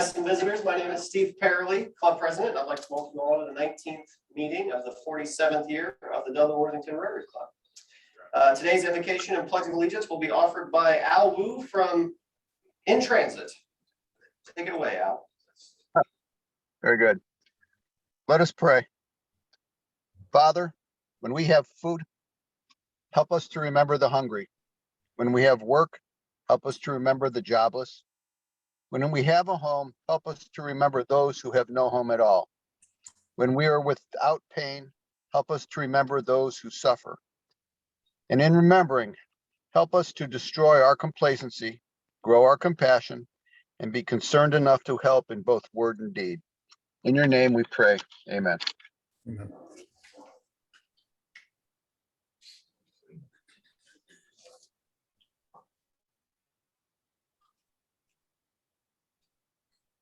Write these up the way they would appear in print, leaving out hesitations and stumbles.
guests and visitors, my name is Steve Perley, Club President. I'd like to welcome you all to the 19th meeting of the 47th year of the Dublin Worthington Rotary Club. Today's invocation and pledge of allegiance will be offered by Al Wu from In Transit. Take it away, Al. Very good. Let us pray. Father, when we have food, help us to remember the hungry. When we have work, help us to remember the jobless. When we have a home, help us to remember those who have no home at all. When we are without pain, help us to remember those who suffer. And in remembering, help us to destroy our complacency, grow our compassion, and be concerned enough to help in both word and deed. In your name we pray. Amen. Amen.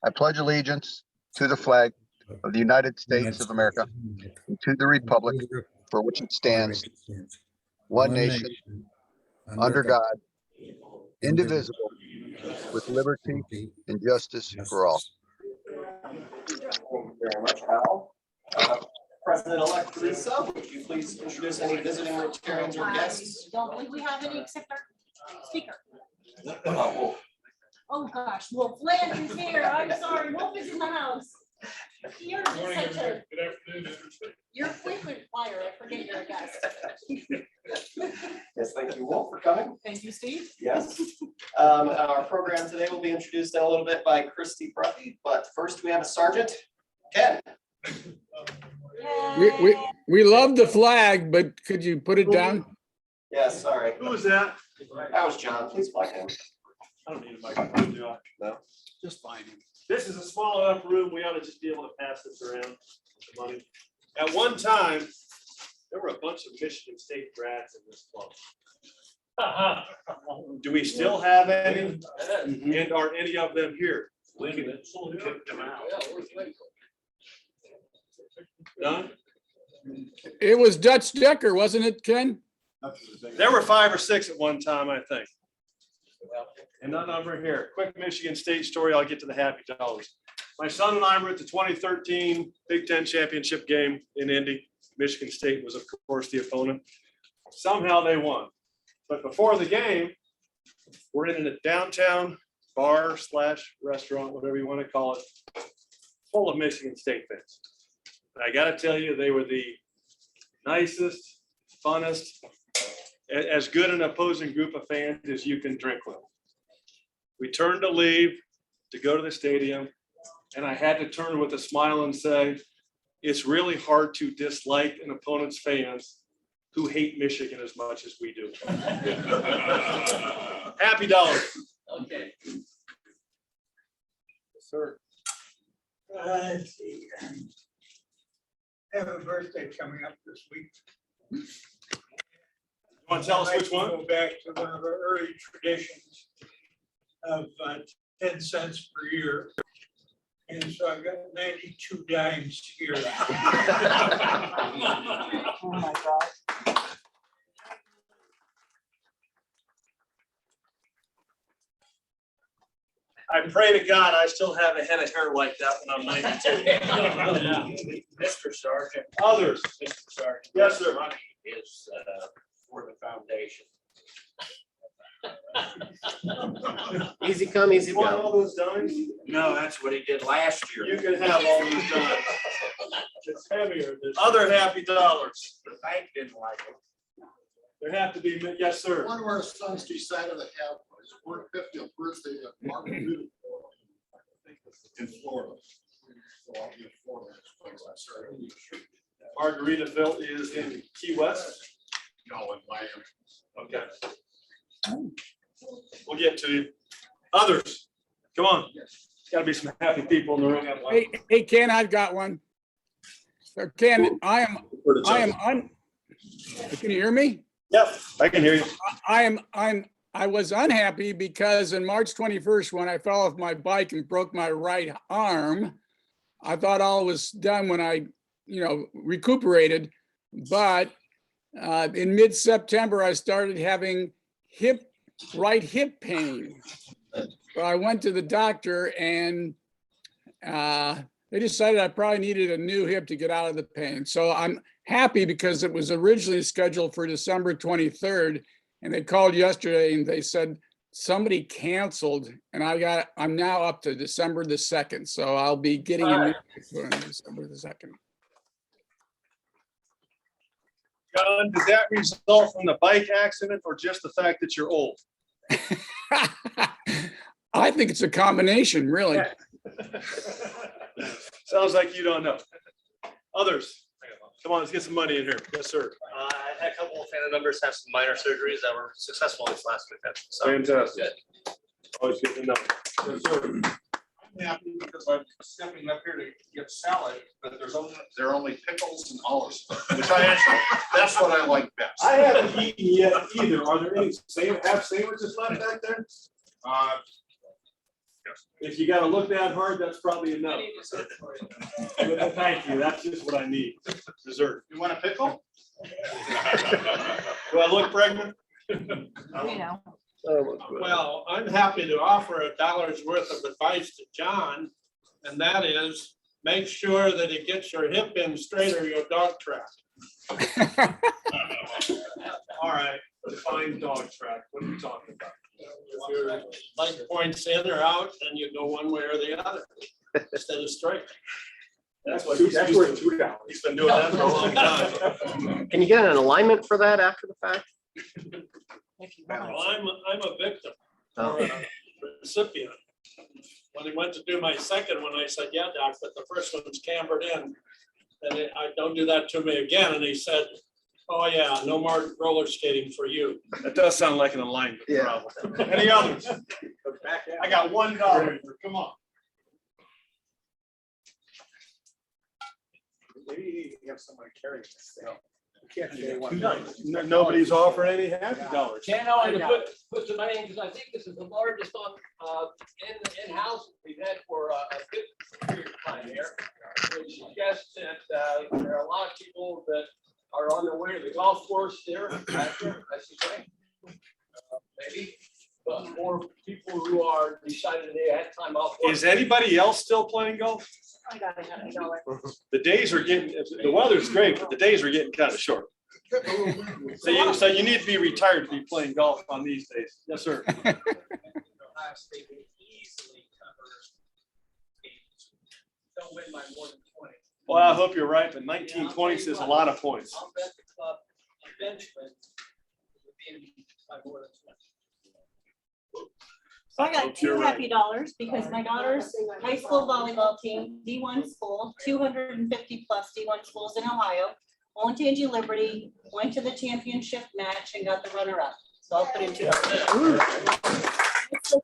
I pledge allegiance to the flag of the United States of America and to the republic for which it stands, one nation, under God, indivisible, with liberty and justice for all. Thank you very much, Al. President-elect Lisa, would you please introduce any visiting Rotarians or guests? I don't believe we have any except our speaker. Wolf. Oh gosh, Wolf Lance is here. I'm sorry, Wolf is in the house. You're just such a, you're a frequent flyer. I forget you're a guest. Yes, thank you, Wolf, for coming. Thank you, Steve. Yes. Our program today will be introduced in a little bit by Christy Bruffy, but first we have a sergeant, Ken. We love the flag, but could you put it down? Yes, sorry. Who was that? That was John. Please flag him. I don't need a microphone, do I? No. Just fine. This is a small enough room, we ought to just be able to pass this around with the money. At one time, there were a bunch of Michigan State grads in this club. Do we still have any? And are any of them here? Kick them out. None? It was Dutch Decker, wasn't it, Ken? There were 5 or 6 at one time, I think. And none of them are here. Quick Michigan State story, I'll get to the happy dollars. My son and I were at the 2013 Big Ten championship game in Indy. Michigan State was, of course, the opponent. Somehow they won. But before the game, we're in a downtown bar / restaurant, whatever you want to call it, full of Michigan State fans. And I got to tell you, they were the nicest, funnest, as good an opposing group of fans as you can drink with. We turned to leave to go to the stadium, and I had to turn with a smile and say, it's really hard to dislike an opponent's fans who hate Michigan as much as we do. Happy dollars. Okay. Yes, sir. Let's see. I have a birthday coming up this week. You want to tell us which one? Go back to one of our early traditions of 10 cents per year. And so I've got 92 dimes here. Oh my God. I pray to God I still have a head of hair like that when I'm 92. Mr. Sergeant. Others. Mr. Sergeant. Yes, sir. Money is for the foundation. Easy come, easy You want go. all those dimes? No, that's what he did last You year. can have all those dimes. It's heavier. Other happy dollars. The bank didn't like it. There have to be, yes, sir. One of our sons decided to have his 50th birthday at Margaritaville in Florida. So I'll be in Florida next place. Margaritaville is in Key West. No, in Miami. Okay. We'll get to you. Others, come on. Got to be some happy people in the room. Hey, Ken, I've got one. So Ken, can you hear me? Yep, I can hear you. I was unhappy because on March 21st, when I fell off my bike and broke my right arm, I thought all was done when I, recuperated. But in mid-September, I started having right hip pain. So I went to the doctor, and they decided I probably needed a new hip to get out of the pain. So I'm happy because it was originally scheduled for December 23rd. And they called yesterday and they said somebody canceled, and I'm now up to December the 2nd. So I'll be getting a new hip on December the 2nd. John, did that result from the bike accident or just the fact that you're old? I think it's a combination, really. Sounds like you don't know. Others, come on, let's get some money in here. Yes, sir. I had a couple of family members have some minor surgeries that were successful this last weekend. So Fantastic. good. Always good to know. Yes, sir. I'm happy because I'm stepping up here to get salad, but there are only pickles and olives, which I actually, that's what I like best. I haven't eaten yet either. Are there any half sandwiches left back there? If you gotta look that hard, that's probably a no. Thank you. That's just what I need. Dessert. You want a pickle? Do I look pregnant? You know. Well, I'm happy to offer $1 worth of advice to John, and that is make sure that he gets your hip in straight or your dog track. All right, define dog track. What are you talking about? If your leg points in or out, then you go one way or the other instead of straight. That's worth $2. He's been doing that for a long time. Can you get an alignment for that after the fact? If you Well, want. I'm a victim Oh. or a recipient. When he went to do my second one, I said, yeah, doc, but the first one's cambered in. And I don't do that to me again. And he said, oh yeah, no more roller skating for you. That does sound like an alignment Yeah. problem. Any others? I got $1. Come on. Maybe you have someone carrying this thing. Nobody's offering any happy dollars. Can't know how to put some money in, because I think this is the largest on, in-house we've had for a good period of time here. Which suggests that, there are a lot of people that are on their way to the golf course there, after, I should say. Maybe, but more people who are decided they had time off. work. Is anybody else still playing golf? I got $1. The days are getting, the weather's great, but the days are getting kind of short. So you need to be retired to be playing golf on these days. Yes, sir. Ohio State will easily cover games. Don't win by more than 20. Well, I hope you're right, but 19 points is a lot of points. I'll bet the club eventually will be by more than 20. So I got Hope you're two right. happy dollars because my daughter's high school volleyball team, D1 school, 250 plus D1 schools in Ohio, Olentangy Liberty, went to the championship match and got the runner up. So I'll put in $2. It's the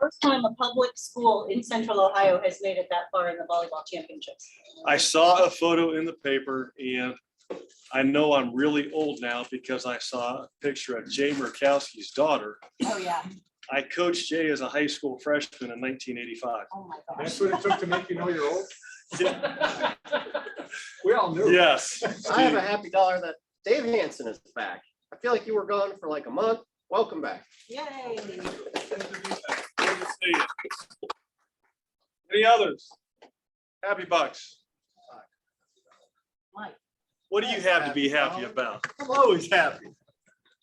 first time a public school in central Ohio has made it that far in the volleyball championships. I saw a photo in the paper and I know I'm really old now because I saw a picture of Jay Murkowski's daughter. Oh, yeah. I coached Jay as a high school freshman in 1985. Oh, my gosh. That's what it took to make you know you're old. We all knew. Yes. I have a happy dollar that Dave Hansen is back. I feel like you were gone for like a month. Welcome back. Yay. Good to see you. Any others? Happy bucks. Mike. What do you have to be happy about? I'm always happy.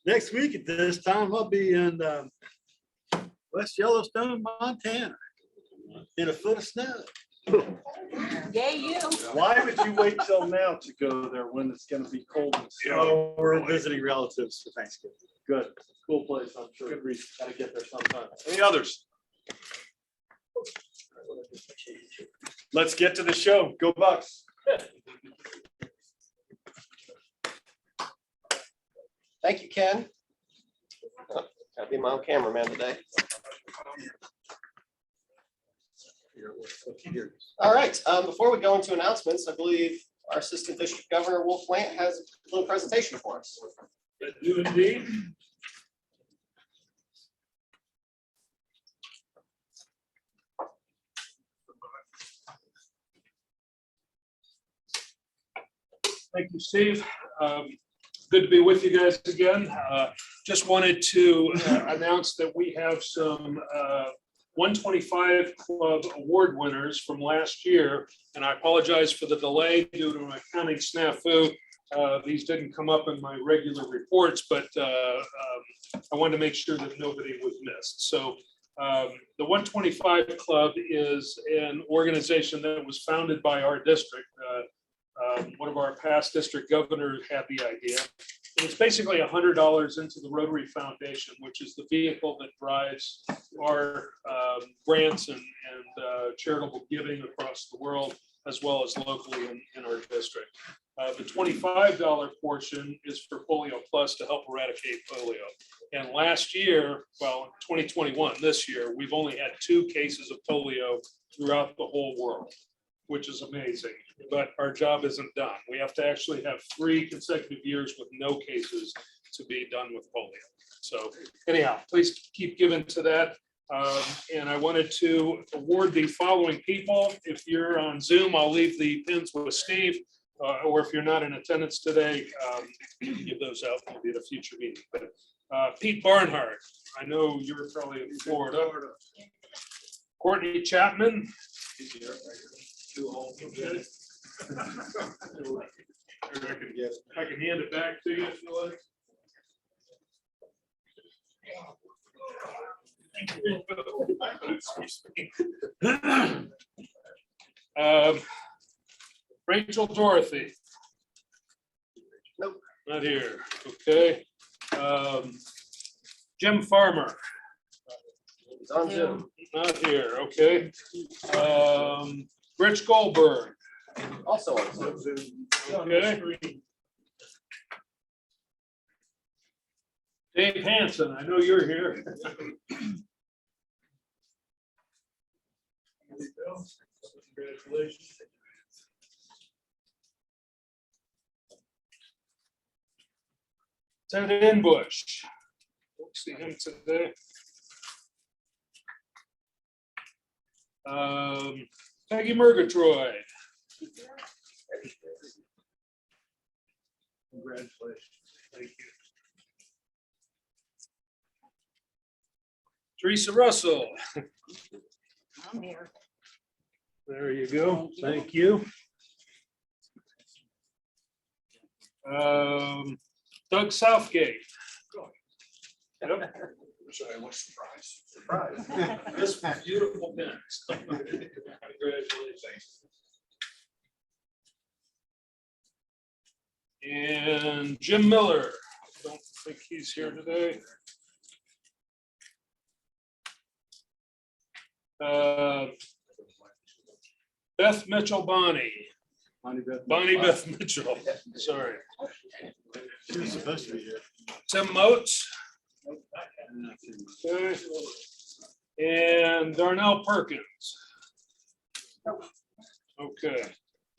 Next week at this time, I'll be in West Yellowstone, Montana, in a foot of snow. Yay, you. Why would you wait till now to go there when it's gonna be cold and snowy? So we're visiting relatives for Thanksgiving. Good, cool place, I'm sure. Good reason. Gotta get there sometime. Any others? Let's get to the show. Go Bucks. Thank you, Ken. Oh, gotta be my own cameraman today. All right, before we go into announcements, I believe our Assistant District Governor Wolf Lant has a little presentation for us. Do indeed. Thank you, Steve. Good to be with you guys again. Just wanted to announce that we have some 125 Club award winners from last year. And I apologize for the delay due to an accounting snafu. These didn't come up in my regular reports, but I wanted to make sure that nobody was missed. So the 125 Club is an organization that was founded by our district. One of our past district governors had the idea. And it's basically $100 into the Rotary Foundation, which is the vehicle that drives our grants and charitable giving across the world, as well as locally in our district. The $25 portion is for Polio Plus to help eradicate polio. And last year, well, 2021, this year, we've only had 2 cases of polio throughout the whole world, which is amazing. But our job isn't done. We have to actually have 3 consecutive years with no cases to be done with polio. So anyhow, please keep giving to that. And I wanted to award the following people. If you're on Zoom, I'll leave the pins with Steve. Or if you're not in attendance today, give those out maybe at a future meeting. But Pete Barnhart, I know you're probably in Florida. Courtney Chapman. Okay. I can hand it back to you if you like. Rachel Dorothy. Nope. Not here. Okay. Jim Farmer. He's on Zoom. Not here. Okay. Rich Goldberg. Also on Zoom. Okay. Dave Hansen, I know you're here. Congratulations. Ted Inbush. Don't see him today. Peggy Murgatroyd. Congratulations. Thank you. Teresa Russell. I'm here. There you go. Thank you. Doug Southgate. Yep. Sorry, I was surprised. Surprise. This beautiful pins. Congratulations. And Jim Miller. I don't think he's here today. Beth Mitchell Bonnie. Bonnie Beth Mitchell. Sorry. She was supposed to be here. Tim Moats. Okay. And Darnell Perkins. Okay,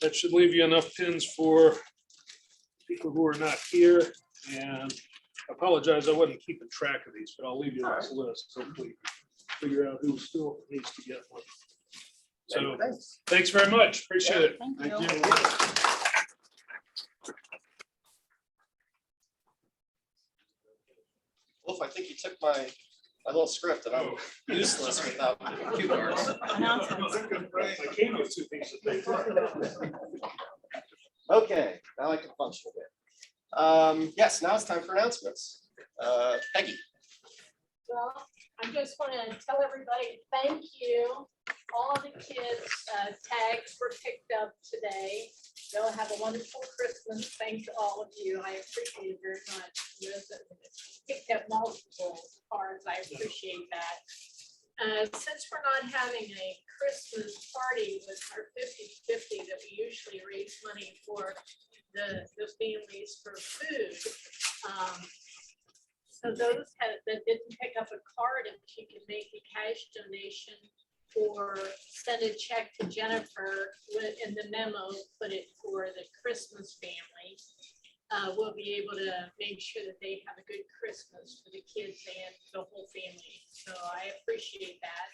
that should leave you enough pins for people who are not here. And I apologize, I wasn't keeping track of these, but I'll leave you this list. Hopefully figure out who still needs to get one. So thanks very much. Appreciate it. Thank you. Wolf, I think you took my little script and I'm useless without cue cards. Announcements. I came with 2 pieces of paper. Okay, now I can function a bit. Yes, now it's time for announcements. Peggy. Well, I just want to tell everybody, thank you. All the kids' tags were picked up today. They'll have a wonderful Christmas. Thanks to all of you. I appreciate it very much. Those that picked up multiple cards, I appreciate that. Since we're not having a Christmas party with our 50-50 that we usually raise money for the families for food. So those that didn't pick up a card, if you can make a cash donation or send a check to Jennifer in the memo, put it for the Christmas family. We'll be able to make sure that they have a good Christmas for the kids and the whole family. So I appreciate that.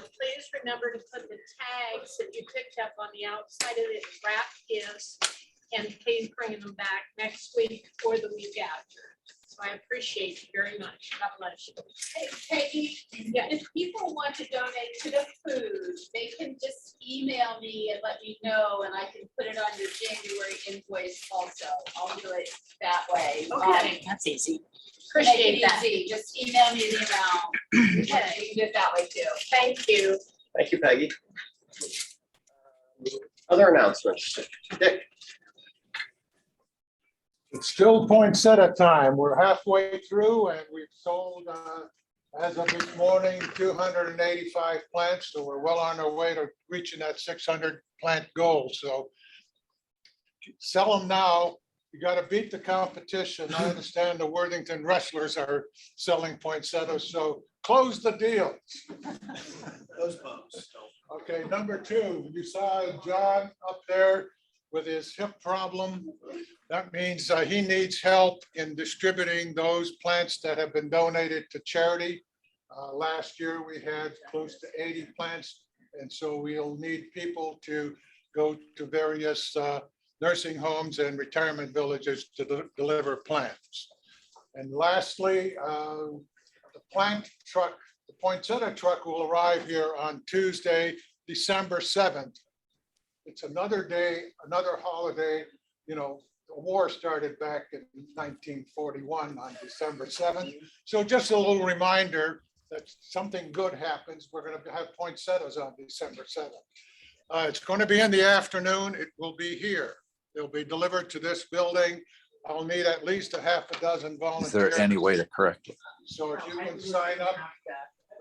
Please remember to put the tags that you picked up on the outside of the wrap gifts, and please bring them back next week or the week after. So I appreciate you very much. God bless you. Hey, Peggy, yeah, if people want to donate to the food, they can just email me and let me know, and I can put it on your January invoice also. I'll do it that way. Okay, that's easy. Appreciate that. Easy. Just email me an email. Okay, you can do it that way too. Thank you. Thank you, Peggy. Other announcements? Dick? It's still poinsettia time. We're halfway through and we've sold, as of this morning, 285 plants. So we're well on our way to reaching that 600 plant goal. So sell them now. You got to beat the competition. I understand the Worthington wrestlers are selling poinsettias, so close the deal. Those bumps. Okay, number two, you saw John up there with his hip problem. That means he needs help in distributing those plants that have been donated to charity. Last year, we had close to 80 plants, and so we'll need people to go to various nursing homes and retirement villages to deliver plants. And lastly, the plant truck, the poinsettia truck will arrive here on Tuesday, December 7th. It's another day, another holiday. You know, the war started back in 1941 on December 7th. So just a little reminder that something good happens. We're going to have poinsettias on December 7th. It's going to be in the afternoon. It will be here. They'll be delivered to this building. I'll need at least a half a dozen volunteers. Is there any way to correct it? So if you can sign up,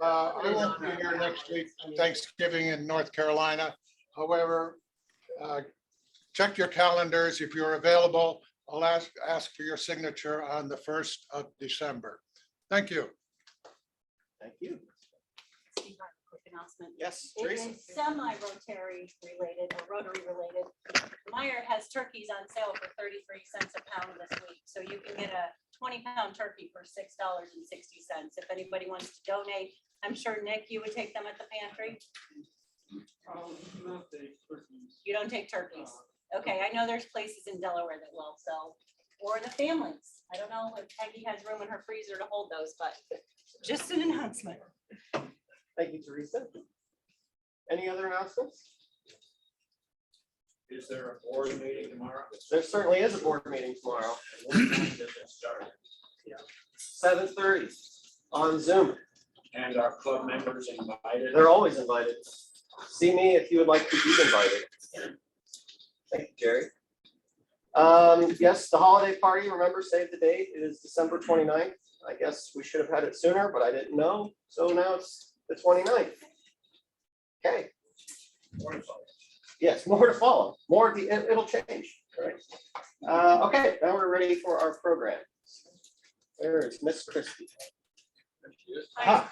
I won't be here next week, Thanksgiving in North Carolina. However, check your calendars. If you're available, I'll ask for your signature on the 1st of December. Thank you. Thank you. Steve, I have a quick announcement. Yes, It Teresa? is semi-Rotary related or Rotary related. Meyer has turkeys on sale for 33 cents a pound this week. So you can get a 20-pound turkey for $6.60. If anybody wants to donate, I'm sure Nick, you would take them at the pantry. You don't take turkeys. Okay, I know there's places in Delaware that will sell, or the families. I don't know if Peggy has room in her freezer to hold those, but just an announcement. Thank you, Teresa. Any other announcements? Is there a board meeting tomorrow? There certainly is a board meeting tomorrow. What time does it start? 7:30 on Zoom. And our club members invited? They're always invited. See me if you would like to be invited. Thank you, Jerry. Yes, the holiday party, remember, save the date, it is December 29th. I guess we should have had it sooner, but I didn't know. So now it's the 29th. Okay. Yes, more to follow. More, it'll change. All right. Okay, now we're ready for our program. There is Miss Christie. Hi.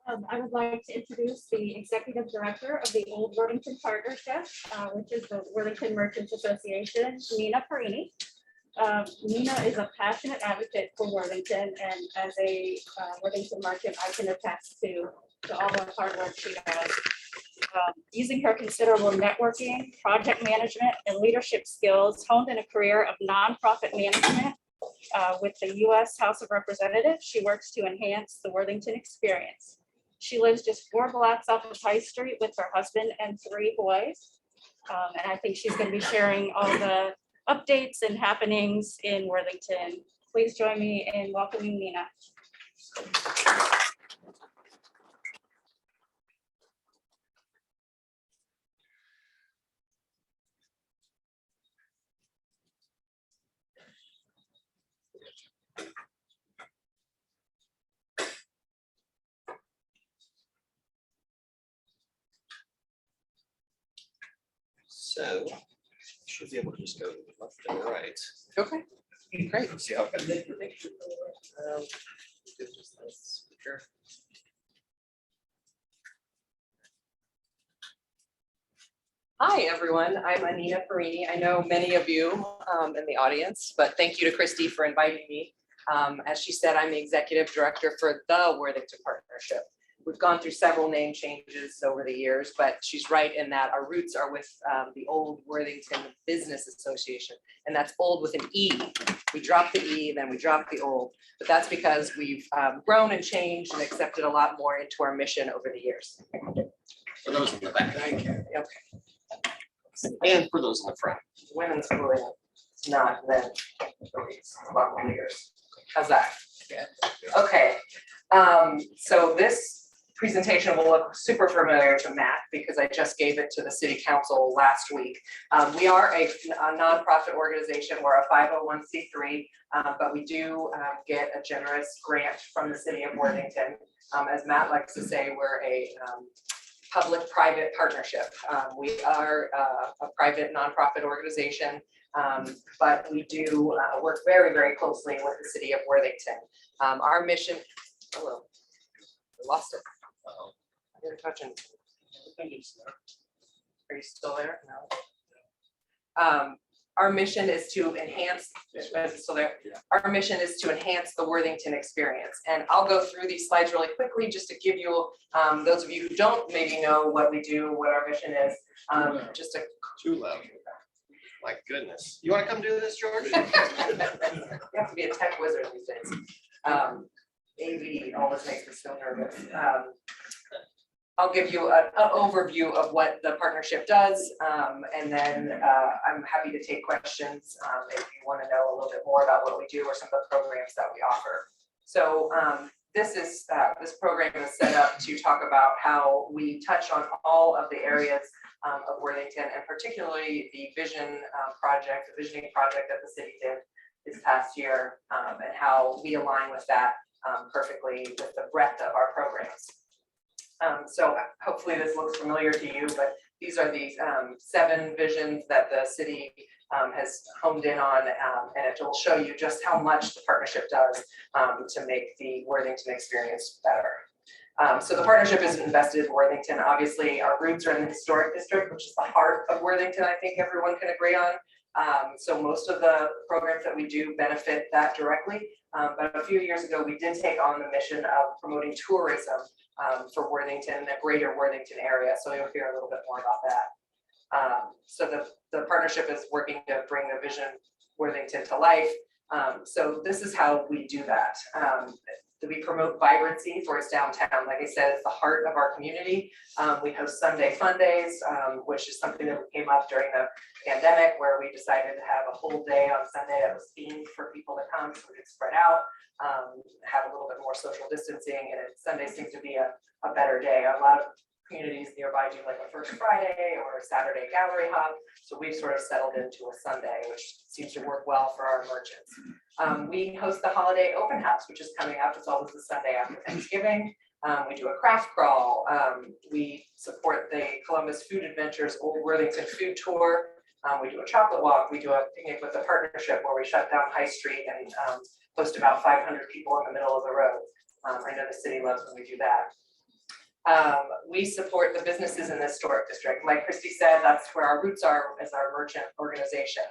I would like to introduce the Executive Director of the Old Worthington Partnership, which is the Worthington Merchants Association, Nina Perini. Nina is a passionate advocate for Worthington, and as a Worthington merchant, I can attest to all the hard work she does. Using her considerable networking, project management, and leadership skills honed in a career of nonprofit management with the U.S. House of Representatives, she works to enhance the Worthington experience. She lives just 4 blocks off of High Street with her husband and 3 boys. And I think she's going to be sharing all the updates and happenings in Worthington. Please join me in welcoming Nina. So should be able to just go left and right. Okay, great. See how it goes. Sure. Hi, everyone. I'm Anina Perini. I know many of you in the audience, but thank you to Christy for inviting me. As she said, I'm the executive director for the Worthington Partnership. We've gone through several name changes over the years, but she's right in that our roots are with the old Worthington Business Association, and that's old with an E. We dropped the E, then we dropped the old, but that's because we've grown and changed and accepted a lot more into our mission over the years. For those in the back. Okay. And for those in the front. Women's pavilion, it's not, then it's a lot more years. How's that? Good. Okay, so this presentation will look super familiar to Matt because I just gave it to the city council last week. We are a nonprofit organization. We're a 501c3, but we do get a generous grant from the city of Worthington. As Matt likes to say, we're a public-private partnership. We are a private nonprofit organization, but we do work very, very closely with the city of Worthington. Our mission, hello, I lost it. I didn't touch it. Are you still there? No. Our mission is to enhance, is it still there? Our mission is to enhance the Worthington experience. And I'll go through these slides really quickly just to give you, those of you who don't maybe know what we do, what our mission is, just a. Too loud. My goodness. You want to come do this, George? You have to be a tech wizard these days. AV always makes me so nervous. I'll give you an overview of what the partnership does, and then I'm happy to take questions if you want to know a little bit more about what we do or some of the programs that we offer. So this program is set up to talk about how we touch on all of the areas of Worthington, and particularly the visioning project that the city did this past year, and how we align with that perfectly with the breadth of our programs. So hopefully this looks familiar to you, but these are the 7 visions that the city has honed in on, and it will show you just how much the partnership does to make the Worthington experience better. So the partnership is invested in Worthington. Obviously, our roots are in the historic district, which is the heart of Worthington, I think everyone can agree on. So most of the programs that we do benefit that directly. But a few years ago, we did take on the mission of promoting tourism for Worthington, the greater Worthington area. So you'll hear a little bit more about that. So the partnership is working to bring the vision Worthington to life. So this is how we do that. We promote vibrancy for its downtown. Like I said, it's the heart of our community. We host Sunday Fun Days, which is something that came up during the pandemic, where we decided to have a whole day on Sunday that was themed for people to come, so we could spread out, have a little bit more social distancing, and Sunday seems to be a better day. A lot of communities nearby do like a First Friday or a Saturday gallery hop, so we've sort of settled into a Sunday, which seems to work well for our merchants. We host the holiday open house, which is coming up. It's always the Sunday after Thanksgiving. We do a craft crawl. We support the Columbus Food Adventures Old Worthington Food Tour. We do a chocolate walk. We do a picnic with the partnership where we shut down High Street and host about 500 people in the middle of the road. I know the city loves when we do that. We support the businesses in the historic district. Like Christy said, that's where our roots are as our merchant organization.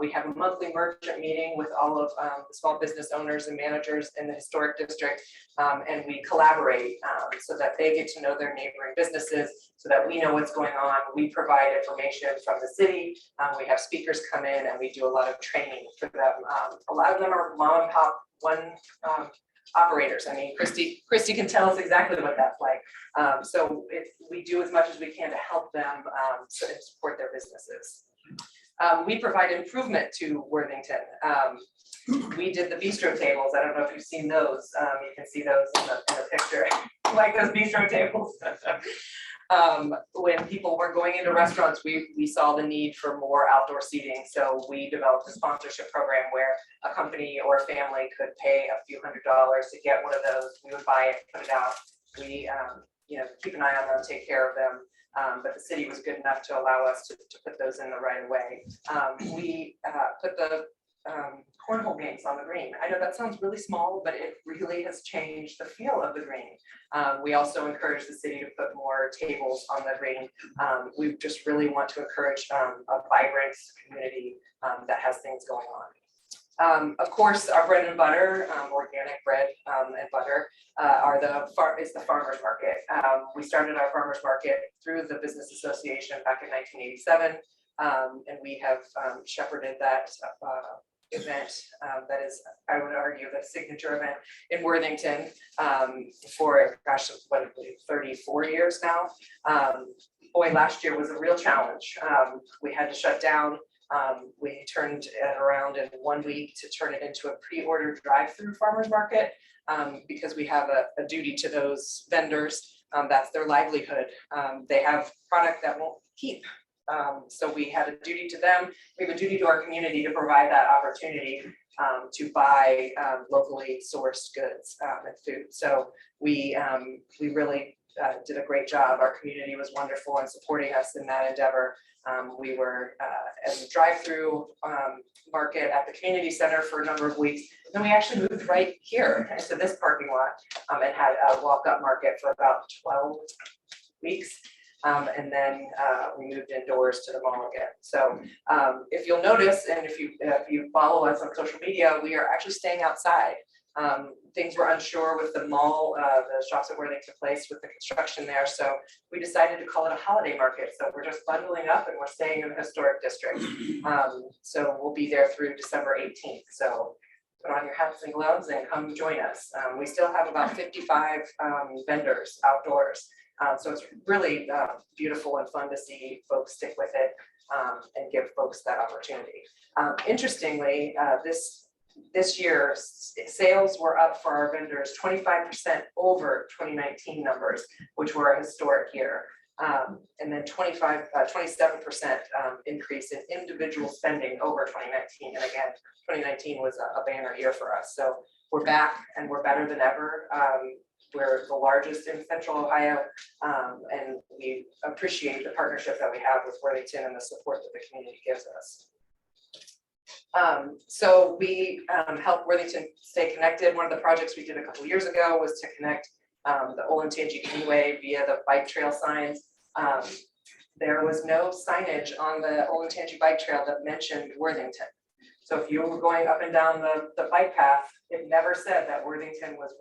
We have a monthly merchant meeting with all of the small business owners and managers in the historic district, and we collaborate so that they get to know their neighboring businesses, so that we know what's going on. We provide information from the city. We have speakers come in, and we do a lot of training for them. A lot of them are mom and pop operators. I mean, Christy can tell us exactly what that's like. So we do as much as we can to help them support their businesses. We provide improvement to Worthington. We did the bistro tables. I don't know if you've seen those. You can see those in the picture, like those bistro tables. When people were going into restaurants, we saw the need for more outdoor seating. So we developed a sponsorship program where a company or a family could pay a few $100s to get one of those. We would buy it, put it out. We keep an eye on them, take care of them. But the city was good enough to allow us to put those in the right of way. We put the cornhole games on the green. I know that sounds really small, but it really has changed the feel of the green. We also encourage the city to put more tables on the green. We just really want to encourage a vibrant community that has things going Of course, our bread and butter, organic bread and butter, is the farmers market. We started our farmers market through the Business Association back in 1987, and we have shepherded that event that is, I would argue, the signature event in Worthington for, gosh, what, 34 years now. Boy, last year was a real challenge. We had to shut down. We turned it around in 1 week to turn it into a pre-order drive-through farmers market because we have a duty to those vendors. That's their livelihood. They have product that won't keep. So we had a duty to them. We have a duty to our community to provide that opportunity to buy locally sourced goods and food. So we really did a great job. Our community was wonderful in supporting us in that endeavor. We were at a drive-through market at the community center for a number of weeks. Then we actually moved right here into this parking lot and had a walk-up market for about 12 weeks. And then we moved indoors to the mall again. So if you'll notice, and if you follow us on social media, we are actually staying outside. Things were unsure with the mall, the shops at Worthington Place with the construction there. So we decided to call it a holiday market. So we're just bundling up and we're staying in the historic district. So we'll be there through December 18th. So put on your hats and gloves and come join us. We still have about 55 vendors outdoors. So it's really beautiful and fun to see folks stick with it and give folks that opportunity. Interestingly, this year, sales were up for our vendors 25% over 2019 numbers, which were a historic year. And then 27% increase in individual spending over 2019. And again, 2019 was a banner year for us. So we're back and we're better than ever. We're the largest in Central Ohio, and we appreciate the partnership that we have with Worthington and the support that the community gives us. So we help Worthington stay connected. One of the projects we did a couple of years ago was to connect the Olentangy Greenway via the bike trail signs. There was no signage on the Olentangy bike trail that mentioned Worthington. So if you were going up and down the bike path, it never said that Worthington was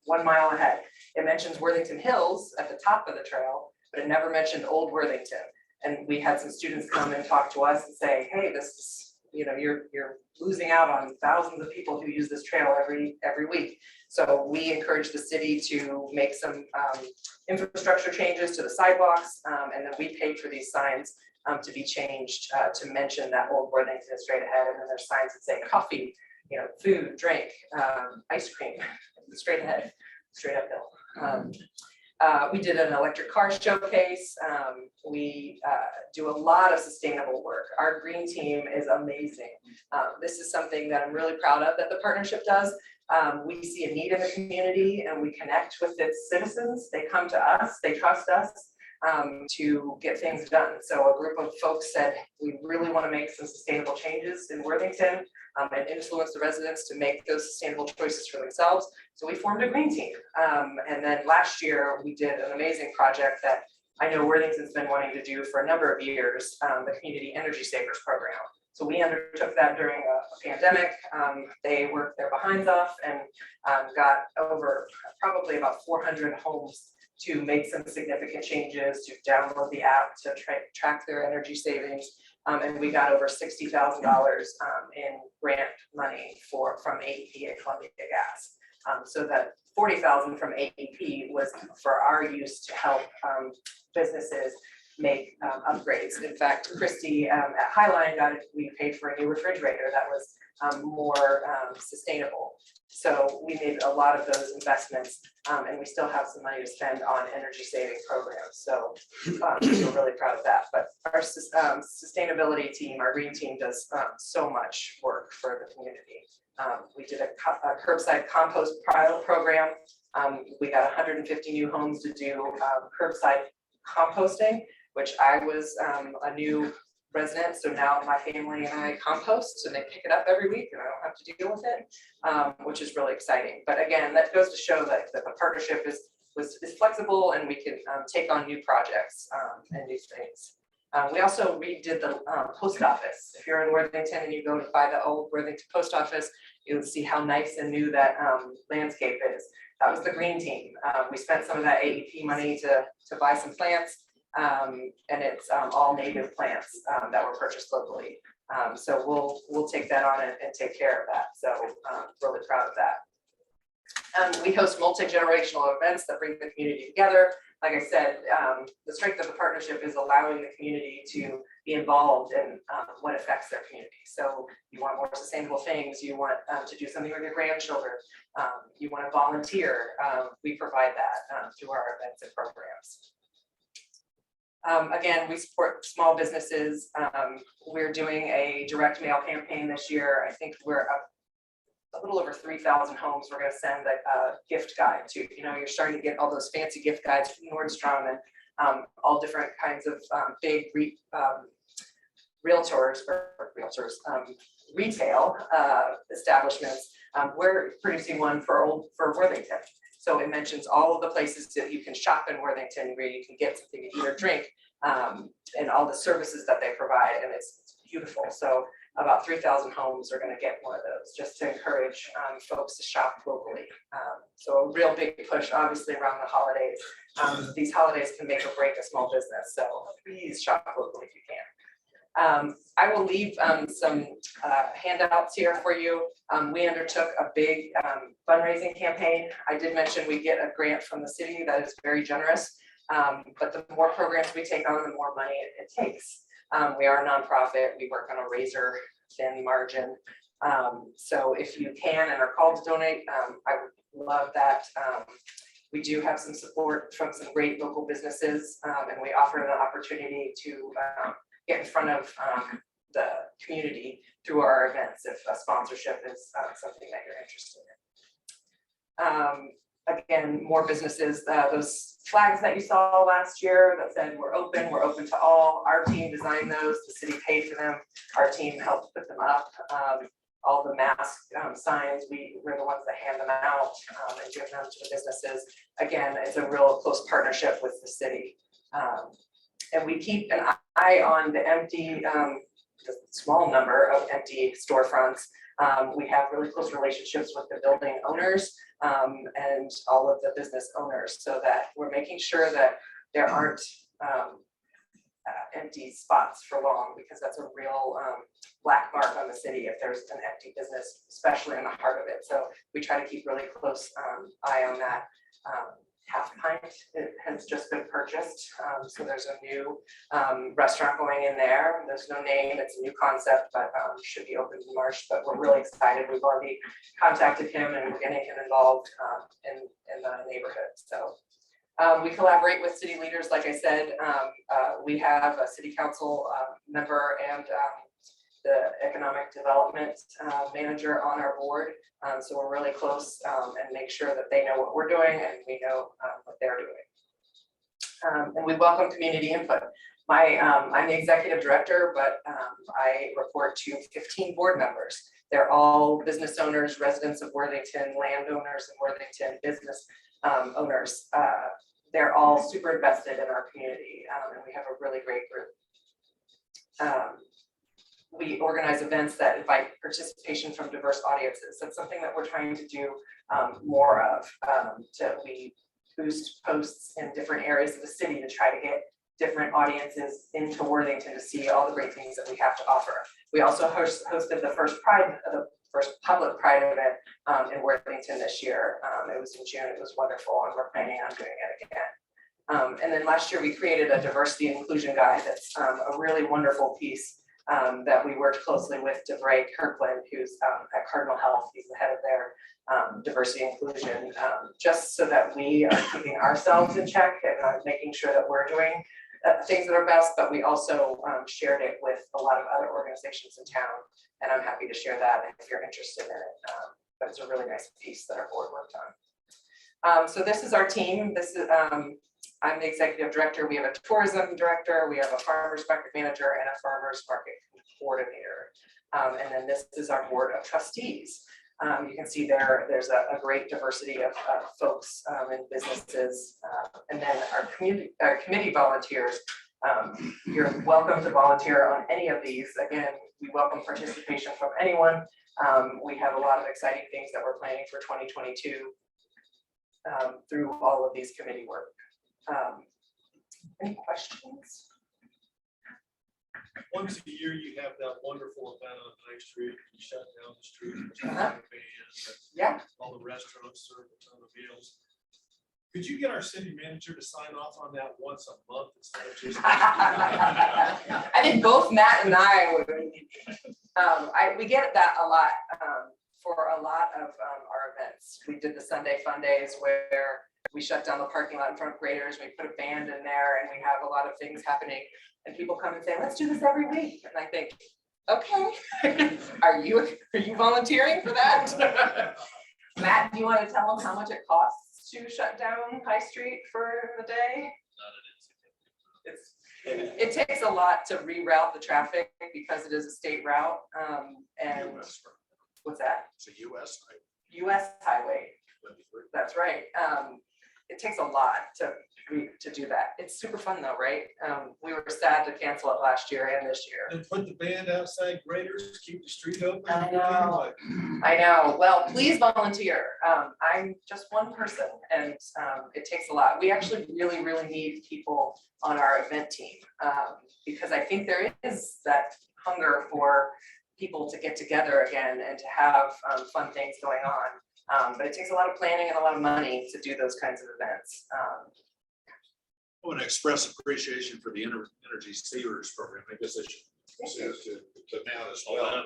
one mile ahead. It mentions Worthington Hills at the top of the trail, but it never mentioned Old Worthington. And we had some students come and talk to us and say, hey, this is, you're losing out on thousands of people who use this trail every week. So we encourage the city to make some infrastructure changes to the sidewalks, and then we paid for these signs to be changed to mention that Old Worthington is straight ahead, and then there's signs that say coffee, food, drink, ice cream, straight ahead, straight uphill. We did an electric car showcase. We do a lot of sustainable work. Our green team is amazing. This is something that I'm really proud of that the partnership does. We see a need in the community and we connect with its citizens. They come to us, they trust us to get things done. So a group of folks said, we really want to make some sustainable changes in Worthington and influence the residents to make those sustainable choices for themselves. So we formed a green team. And then last year we did an amazing project that I know Worthington's been wanting to do for a number of years, the Community Energy Savers Program. So we undertook that during a pandemic. They worked their behinds off and got over probably about 400 homes to make some significant changes, to download the app to track their energy savings. And we got over $60,000 in grant money from AEP and Columbia Gas. So that $40,000 from AEP was for our use to help businesses make upgrades. In fact, Christy at Highline we paid for a new refrigerator that was more sustainable. So we made a lot of those investments, and we still have some money to spend on energy saving programs. So we're really proud of that. But our sustainability team, our green team, does so much work for the community. We did a curbside compost pilot program. We got 150 new homes to do curbside composting, which I was a new resident. So now my family and I compost and they pick it up every week and I don't have to deal with it, which is really exciting. But again, that goes to show that the partnership is flexible and we can take on new projects and new things. We also redid the post office. If you're in Worthington and you go by the old Worthington post office, you'll see how nice and new that landscape is. That was the green team. We spent some of that AEP money to buy some plants, and it's all native plants that were purchased locally. So we'll take that on and take care of that. So really proud of that. We host multi-generational events that bring the community together. Like I said, the strength of the partnership is allowing the community to be involved in what affects their community. So you want more sustainable things, you want to do something with your grandchildren, you want to volunteer, we provide that through our events and programs. Again, we support small businesses. We're doing a direct mail campaign this year. I think we're up a little over 3,000 homes. We're going to send a gift guide to. You know, you're starting to get all those fancy gift guides from Nordstrom and all different kinds of big retail establishments. We're producing one for Worthington. So it mentions all of the places that you can shop in Worthington where you can get something to eat or drink, and all the services that they provide, and it's beautiful. So about 3,000 homes are going to get one of those, just to encourage folks to shop locally. So a real big push, obviously, around the holidays. These holidays can make or break a small business, so please shop locally if you can. I will leave some handouts here for you. We undertook a big fundraising campaign. I did mention we get a grant from the city that is very generous, but the more programs we take on, the more money it takes. We are a nonprofit. We work on a razor thin margin. So if you can and are called to donate, I would love that. We do have some support from some great local businesses, and we offer an opportunity to get in front of the community through our events if a sponsorship is something that you're interested in. Again, more businesses, those flags that you saw last year that said we're open to all. Our team designed those, the city paid for them. Our team helped put them up. All the mask signs, we're the ones that hand them out and give them to the businesses. Again, it's a real close partnership with the city. And we keep an eye on the small number of empty storefronts. We have really close relationships with the building owners and all of the business owners, so that we're making sure that there aren't empty spots for long, because that's a real black mark on the city if there's an empty business, especially in the heart of it. So we try to keep really close eye on that. Half Pint, it has just been purchased. So there's a new restaurant going in there. There's no name, it's a new concept, but should be open in March. But we're really excited. We've already contacted him and we're getting him involved in the neighborhood. So we collaborate with city leaders. Like I said, we have a city council member and the economic development manager on our board. So we're really close and make sure that they know what we're doing and we know what they're doing. And we welcome community input. I'm the executive director, but I report to 15 board members. They're all business owners, residents of Worthington, landowners in Worthington, business owners. They're all super invested in our community, and we have a really great group. We organize events that invite participation from diverse audiences. That's something that we're trying to do more of. We boost posts in different areas of the city to try to get different audiences into Worthington to see all the great things that we have to offer. We also hosted the first public Pride event in Worthington this year. It was in June. It was wonderful, and we're planning on doing it again. And then last year we created a diversity and inclusion guide. That's a really wonderful piece that we worked closely with DeVray Kirkland, who's at Cardinal Health. He's the head of their diversity and inclusion, just so that we are keeping ourselves in check and making sure that we're doing things that are best, but we also shared it with a lot of other organizations in town, and I'm happy to share that if you're interested in it. But it's a really nice piece that our board worked on. So this is our team. This is I'm the executive director. We have a tourism director, we have a farmers market manager, and a farmers market coordinator. And then this is our board of trustees. You can see there's a great diversity of folks and businesses. And then our committee volunteers. You're welcome to volunteer on any of these. Again, we welcome participation from anyone. We have a lot of exciting things that we're planning for 2022 through all of these committee work. Any questions? Once a year, you have that wonderful event on High Street, you shut down the street. Yeah. All the restaurants serve a ton of meals. Could you get our city manager to sign off on that once a month instead of just? I think both Matt and I would. We get that a lot for a lot of our events. We did the Sunday Fun Days where we shut down the parking lot in front of Graders. We put a band in there, and we have a lot of things happening. And people come and say, "Let's do this every week." And I think, okay, are you volunteering for that? Matt, do you want to tell them how much it costs to shut down High Street for the day? It takes a lot to reroute the traffic because it is a state route. And what's that? It's a US. US highway. That's right. It takes a lot to do that. It's super fun though, right? We were sad to cancel it last year and this year. And put the band outside Graders, keep the street open. I know. Well, please volunteer. I'm just one person and it takes a lot. We actually really, really need people on our event team because I think there is that hunger for people to get together again and to have fun things going on. But it takes a lot of planning and a lot of money to do those kinds of events. I want to express appreciation for the Energy Savers Program. I guess I should say it to Matt as well.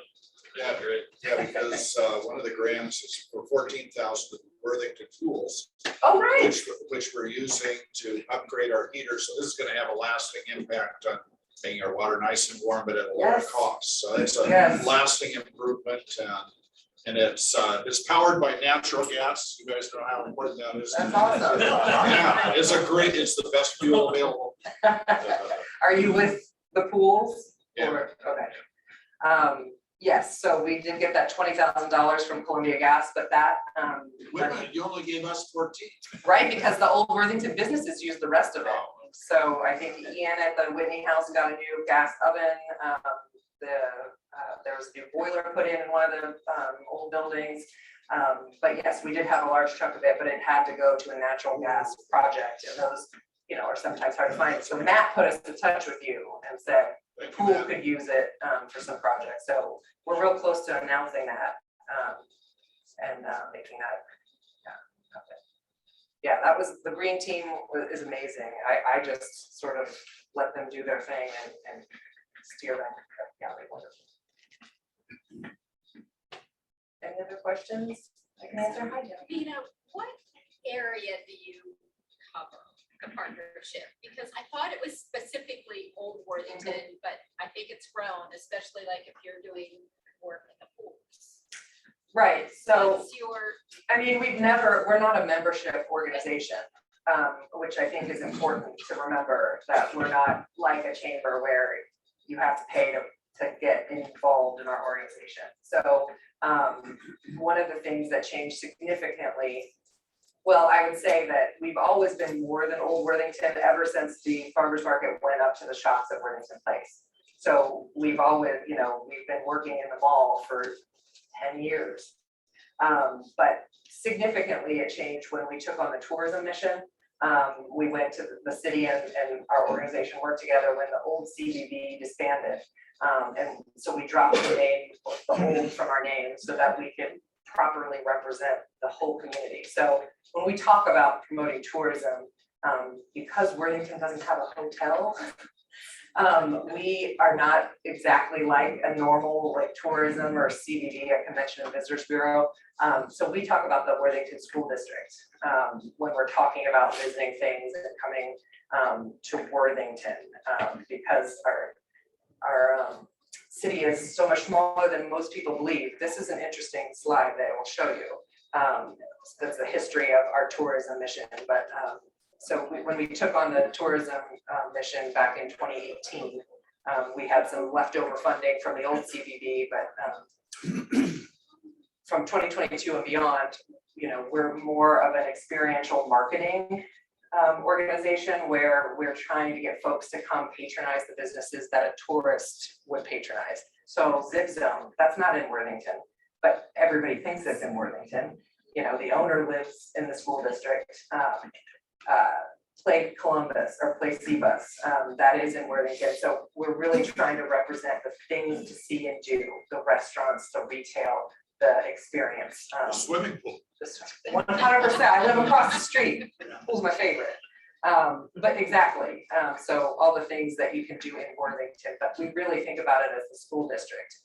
Yeah, great. Yeah, because one of the grants is for 14,000 Worthington pools. Oh, right. Which we're using to upgrade our heaters. So this is going to have a lasting impact on making our water nice and warm, but at a lower cost. So it's a lasting improvement. And it's powered by natural gas. You guys know how important that is. That's awesome. Yeah, it's the best fuel available. Are you with the pools? Yeah. Okay. Yes, so we did get that $20,000 from Columbia Gas, but that Wait a minute, you only gave us 14. Right, because the old Worthington businesses used the rest of it. So I think Ian at the Whitney House got a new gas oven. There was a new boiler put in one of the old buildings. But yes, we did have a large chunk of it, but it had to go to a natural gas project, and those, are sometimes hard to find. So Matt put us in touch with you and said the pool could use it for some projects. So we're real close to announcing that and making that happen. Yeah, that was the green team is amazing. I just sort of let them do their thing and steer them. Yeah, they're wonderful. Any other questions? I can answer. Hi, Debbie. What area do you cover the partnership? Because I thought it was specifically Old Worthington, but I think it's grown, especially like if you're doing work in the pools. Right, so, What's your, we're not a membership organization, which I think is important to remember, that we're not like a chamber where you have to pay to get involved in our organization. So one of the things that changed significantly, well, I would say that we've always been more than Old Worthington ever since the farmers market went up to the shops at Worthington Place. So we've always, we've been working in the mall for 10 years. But significantly it changed when we took on the tourism mission. We went to the city and our organization worked together when the old CBB disbanded. And so we dropped the name, the old from our name so that we could properly represent the whole community. So when we talk about promoting tourism, because Worthington doesn't have a hotel, we are not exactly like a normal tourism or CBD, a Convention and Visitors Bureau. So we talk about the Worthington School District when we're talking about visiting things and coming to Worthington because our city is so much smaller than most people believe. This is an interesting slide that I will show you. That's the history of our tourism mission. But so when we took on the tourism mission back in 2018, we had some leftover funding from the old CBB, but from 2022 and beyond, we're more of an experiential marketing organization where we're trying to get folks to come patronize the businesses that a tourist would patronize. So Zip Zone, that's not in Worthington, but everybody thinks it's in Worthington. You know, the owner lives in the school district. Play Columbus or Play Seabus, that is in Worthington. So we're really trying to represent the things to see and do, the restaurants, the retail, the experience. Swimming pool. 100%. I live across the street. Pool's my favorite. But exactly. So all the things that you can do in Worthington, but we really think about it as the school district.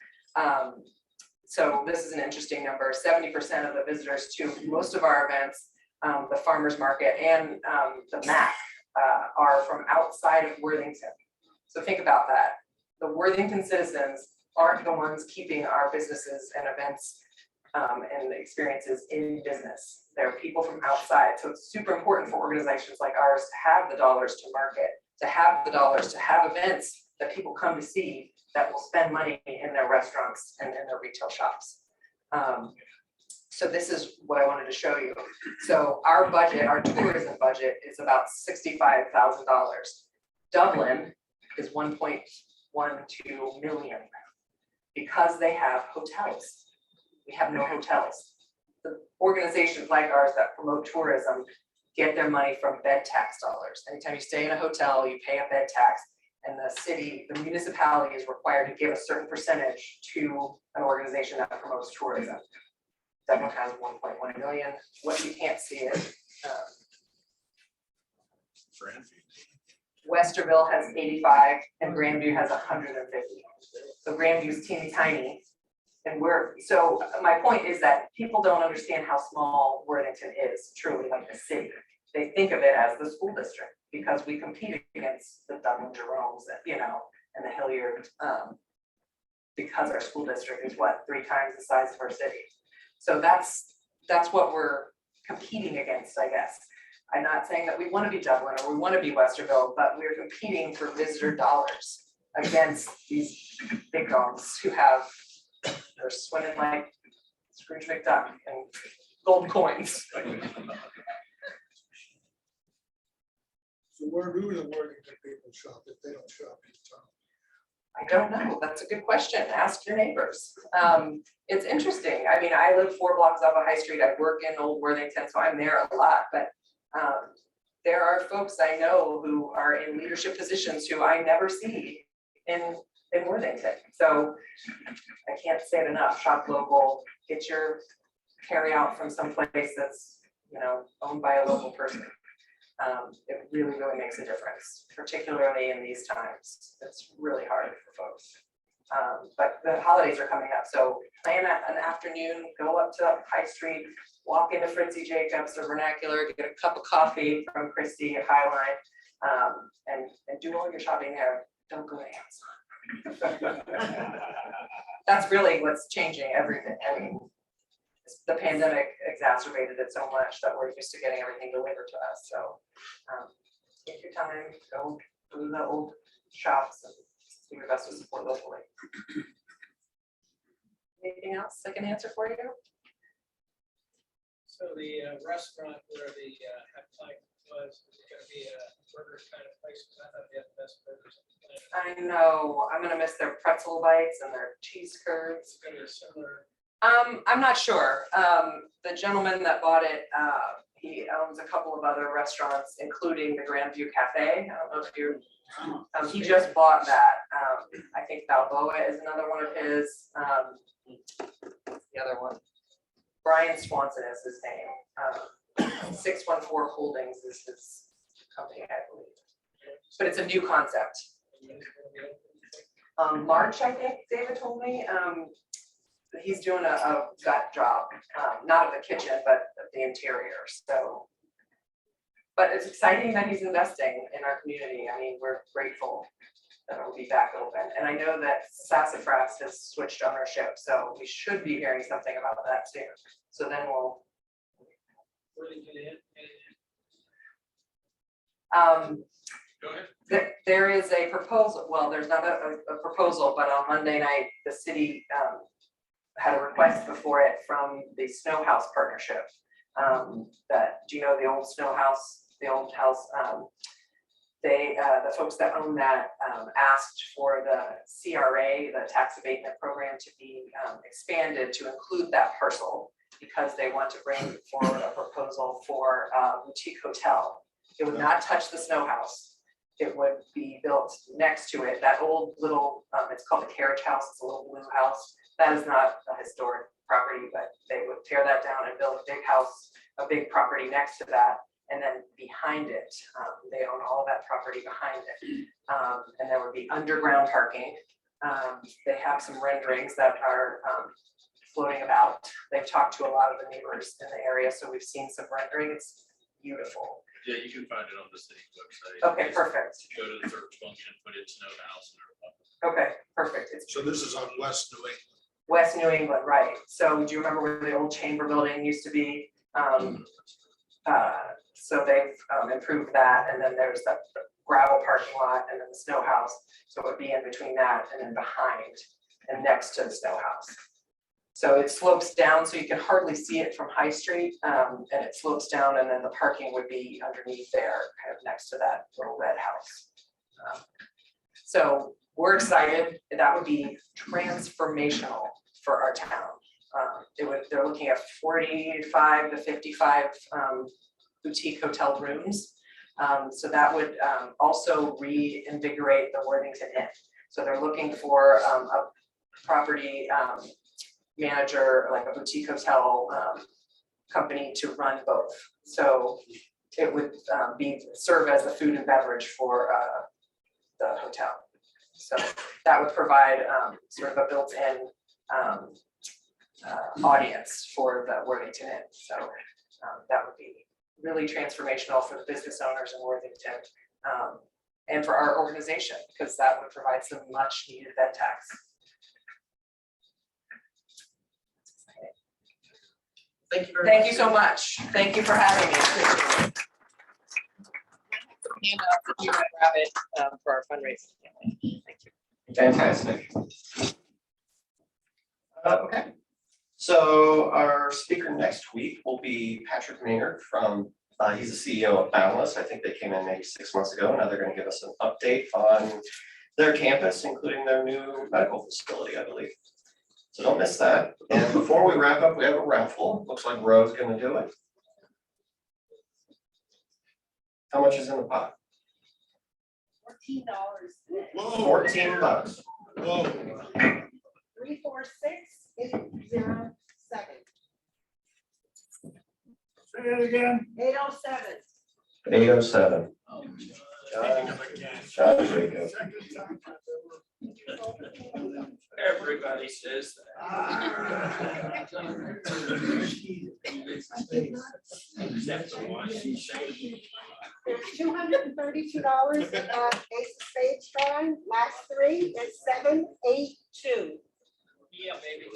So this is an interesting number. 70% of the visitors to most of our events, the farmers market and the MAC are from outside of Worthington. So think about that. The Worthington citizens aren't the ones keeping our businesses and events and experiences in business. There are people from outside. So it's super important for organizations like ours to have the dollars to market, to have the dollars to have events that people come to see that will spend money in their restaurants and in their retail shops. So this is what I wanted to show you. So our budget, our tourism budget is about $65,000. Dublin is 1.12 million because they have hotels. We have no hotels. The organizations like ours that promote tourism get their money from bed tax dollars. Anytime you stay in a hotel, you pay a bed tax, and the city, the municipality is required to give a certain percentage to an organization that promotes tourism. Dublin has 1.1 million. What you can't see is Westerville has 85 and Grandview has 150. So Grandview is teeny tiny. And so my point is that people don't understand how small Worthington is, truly, like the city. They think of it as the school district because we compete against the Dublin Jeromes, you know, and the Hilliard, because our school district is 3 times the size of our city. So that's what we're competing against, I guess. I'm not saying that we want to be Dublin or we want to be Westerville, but we're competing for visitor dollars against these big dogs who they're swimming like Scrooge McDuck and gold coins. So where do the Worthington people shop if they don't shop in town? I don't know. That's a good question. Ask your neighbors. It's interesting. I mean, I live 4 blocks off of High Street. I work in Old Worthington, so I'm there a lot. But there are folks I know who are in leadership positions who I never see in Worthington. So I can't say it enough. Shop local. Get your carry out from someplace that's, you know, owned by a local person. It really, really makes a difference, particularly in these times. It's really hard for folks. But the holidays are coming up, so plan an afternoon, go up to High Street, walk into Fritzy Jacobs or Vernacular, get a cup of coffee from Christy at Highline, and do all your shopping there. Don't go to Amazon. That's really what's changing everything. I mean, the pandemic exacerbated it so much that we're used to getting everything delivered to us. So take your time, go to the old shops and do your best to support locally. Anything else I can answer for you? So the restaurant where the Heptike was, is it gonna be a burger kind of place? 'Cause I thought they had the best burgers on the planet. I know, I'm gonna miss their pretzel bites and their cheese curds. It's gonna be a similar. I'm not sure. The gentleman that bought it, he owns a couple of other restaurants, including the Grandview Cafe. I don't know if you, he just bought that. I think Balboa is another one of his. The other one, Brian Swanson is his name. 614 Holdings is his company, I believe. But it's a new concept. March, I think David told me. He's doing a gut job, not of the kitchen, but of the interior. So, but it's exciting that he's investing in our community. I mean, we're grateful that it'll be back open. And I know that Sassafras has switched ownership, so we should be hearing something about that too. So then we'll. Go ahead. There is a proposal. Well, there's not a proposal, but on Monday night, the city had a request before it from the Snow House Partnership. Do you know the old Snow House the old house. They, the folks that own that asked for the CRA, the tax abatement program, to be expanded to include that parcel because they want to bring forward a proposal for a boutique hotel. It would not touch the snow house. It would be built next to it. That old little, it's called the carriage house. It's a little blue house. That is not a historic property, but they would tear that down and build a big house, a big property next to that. And then behind it, they own all that property behind it. And there would be underground parking. They have some renderings that are floating about. They've talked to a lot of the neighbors in the area, so we've seen some rendering. It's beautiful. Yeah, you can find it on the city website. Okay, perfect. Go to the search function, put in snow house. Okay, perfect. It's So this is on West New England. West New England, right? So do you remember where the old chamber building used to be? So they've improved that, and then there's the gravel parking lot and then the snow house. So it would be in between that and then behind and next to the snow house. So it slopes down, so you can hardly see it from High Street, and it slopes down, and then the parking would be underneath there, kind of next to that little red house. So we're excited. That would be transformational for our town. They're looking at 45 to 55 boutique hotel rooms. So that would also reinvigorate the Worthington Inn. So they're looking for a property manager, like a boutique hotel company to run both. So it would serve as the food and beverage for the hotel. So that would provide sort of a built-in audience for the Worthington Inn. So that would be really transformational for the business owners in Worthington and for our organization, because that would provide some much needed vet tax. Thank you very much. Thank you so much. Thank you for having me. You might grab it for our fundraising. Thank you. Fantastic. Okay, so our speaker next week will be Patrick Maynard from, he's the CEO of Boundless. I think they came in maybe 6 months ago. Now they're going to give us an update on their campus, including their new medical facility, I believe. So don't miss that. And before we wrap up, we have a raffle. Looks like Roe's going to do it. How much is in the pot? $14. $14. Whoa. 346-807. Say it again. 807. 807. John Jacob. Everybody says that. Except the one she said. There's $232 Ace of Spades drawing. Last three is 782. Yeah, maybe.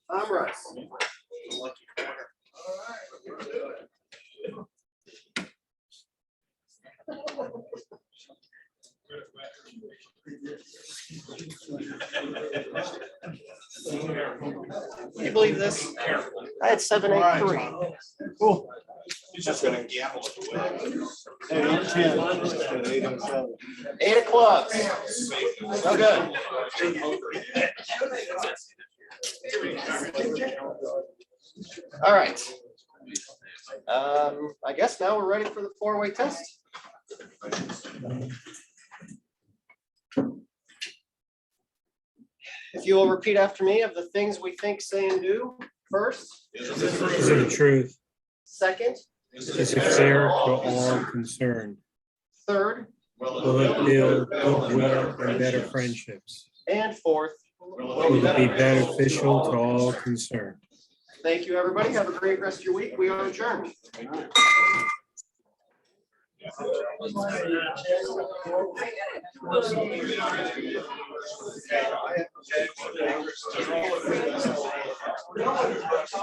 I'm Russ. Can you believe this? I had 783. Cool. He's just gonna gamble it away. 8 of clubs. So good. All right. I guess now we're ready for the four-way test. If you will repeat after me of the things we think, say, and do. First. Is it the truth? Second. Is it fair to all concerned? Third. Will it build goodwill and better friendships? And fourth. Will it be beneficial to all concerned? Thank you, everybody. Have a great rest of your week. We are adjourned. Okay.